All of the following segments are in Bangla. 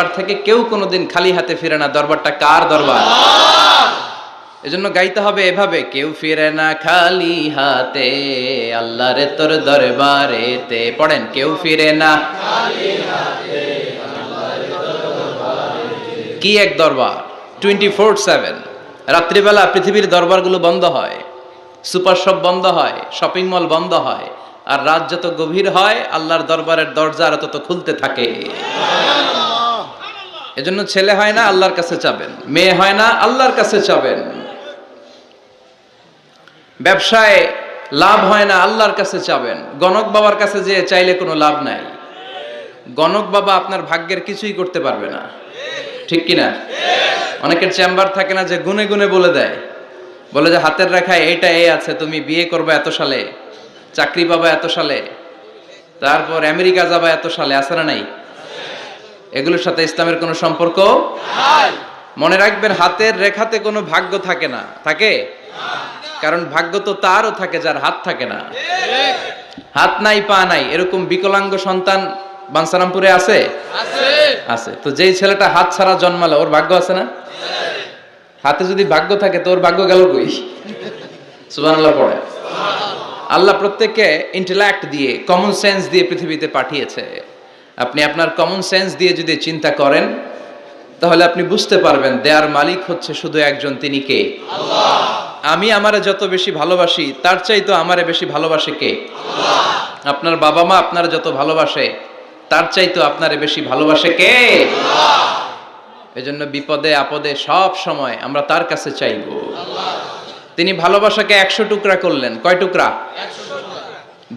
দরবার থেকে কেউ কোনোদিন খালি হাতে ফিরে না। দরবারটা কার দরবার? এজন্য গাইতে হবে এভাবে, কেউ ফিরে না খালি হাতে আল্লাহরে তোর দরবারেতে। পড়েন, কেউ ফিরে না খালি হাতে আল্লাহরে তোর দরবারেতে। কি এক দরবার, 24/7। রাত্রিবেলা পৃথিবীর দরবারগুলো বন্ধ হয়, সুপার শপ বন্ধ হয়, শপিং মল বন্ধ হয়, আর রাত যত গভীর হয় আল্লাহর দরবারের দরজা আর তত খুলতে থাকে। এজন্য ছেলে হয় না, আল্লাহর কাছে চাবেন। মেয়ে হয় না, আল্লাহর কাছে চাবেন। ব্যবসায় লাভ হয় না, আল্লাহর কাছে চাবেন। গণক বাবার কাছে যে চাইলে কোনো লাভ নাই। গণক বাবা আপনার ভাগ্যের কিছুই করতে পারবে না, ঠিক কিনা? অনেকের চেম্বার থাকে না যে গুনে গুনে বলে দেয়, বলে যে হাতের রেখায় এইটা এই আছে, তুমি বিয়ে করবে এত সালে, চাকরি পাবা এত সালে, তারপর আমেরিকা যাবা এত সালে। আছে না নাই? এগুলোর সাথে ইসলামের কোনো সম্পর্ক নাই। মনে রাখবেন, হাতের রেখাতে কোনো ভাগ্য থাকে না। থাকে? কারণ ভাগ্য তো তারও থাকে যার হাত থাকে না। হাত নাই, পা নাই, এরকম বিকলাঙ্গ সন্তান বাঞ্ছারামপুরে আছে? আছে। তো যেই ছেলেটা হাত ছাড়া জন্মালো, ওর ভাগ্য আছে না? হাতে যদি ভাগ্য থাকে তো ওর ভাগ্য গেল কই? সুবহানাল্লাহ পড়ে। আল্লাহ প্রত্যেককে ইন্টেলেক্ট দিয়ে, কমন সেন্স দিয়ে পৃথিবীতে পাঠিয়েছে। আপনি আপনার কমন সেন্স দিয়ে যদি চিন্তা করেন, তাহলে আপনি বুঝতে পারবেন দেয়ার মালিক হচ্ছে শুধু একজন, তিনি কে? আল্লাহ। আমি আমারে যত বেশি ভালোবাসি, তার চাইতো আমারে বেশি ভালোবাসে কে? আল্লাহ। আপনার বাবা মা আপনার যত ভালোবাসে, তার চাইতো আপনারে বেশি ভালোবাসে কে? আল্লাহ। এজন্য বিপদে আপদে সব সময় আমরা তার কাছে চাইবো। আল্লাহ। তিনি ভালোবাসাকে 100 টুকরা করলেন। কয় টুকরা? 100 টুকরা।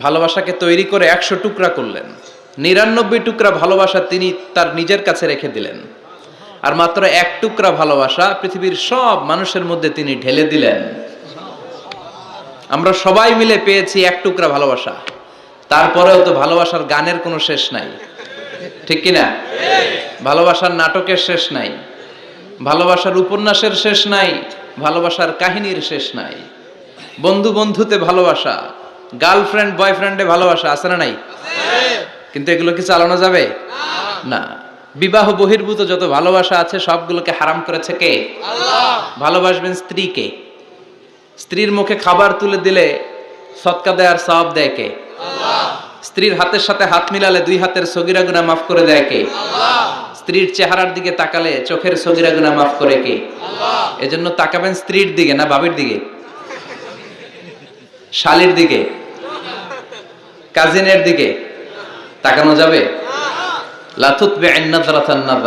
ভালোবাসাকে তৈরি করে 100 টুকরা করলেন। 99 টুকরা ভালোবাসা তিনি তার নিজের কাছে রেখে দিলেন, আর মাত্র 1 টুকরা ভালোবাসা পৃথিবীর সব মানুষের মধ্যে তিনি ঢেলে দিলেন। আমরা সবাই মিলে পেয়েছি 1 টুকরা ভালোবাসা। তারপরেও তো ভালোবাসার গানের কোনো শেষ নাই, ঠিক কিনা? ভালোবাসার নাটকের শেষ নাই, ভালোবাসার উপন্যাসের শেষ নাই, ভালোবাসার কাহিনীর শেষ নাই। বন্ধু বন্ধুতে ভালোবাসা, গার্লফ্রেন্ড বয়ফ্রেন্ডে ভালোবাসা, আছে না নাই? কিন্তু এগুলো কি চালানো যাবে? না। বিবাহ বহির্ভূত যত ভালোবাসা আছে সবগুলোকে হারাম করেছে কে? আল্লাহ। ভালোবাসবেন স্ত্রীকে। স্ত্রীর মুখে খাবার তুলে দিলে সদকা দেয়ার সওয়াব দেয় কে? আল্লাহ। স্ত্রীর হাতের সাথে হাত মিলালে 2 হাতের সগীরা গুনাহ মাফ করে দেয় কে? আল্লাহ। স্ত্রীর চেহারার দিকে তাকালে চোখের সগীরা গুনাহ মাফ করে কে? আল্লাহ। এজন্য তাকাবেন স্ত্রীর দিকে না বাবির দিকে, শালীর দিকে, কাজিনের দিকে তাকানো যাবে? লা তুতবি'ন নাযরাতান নাযরা।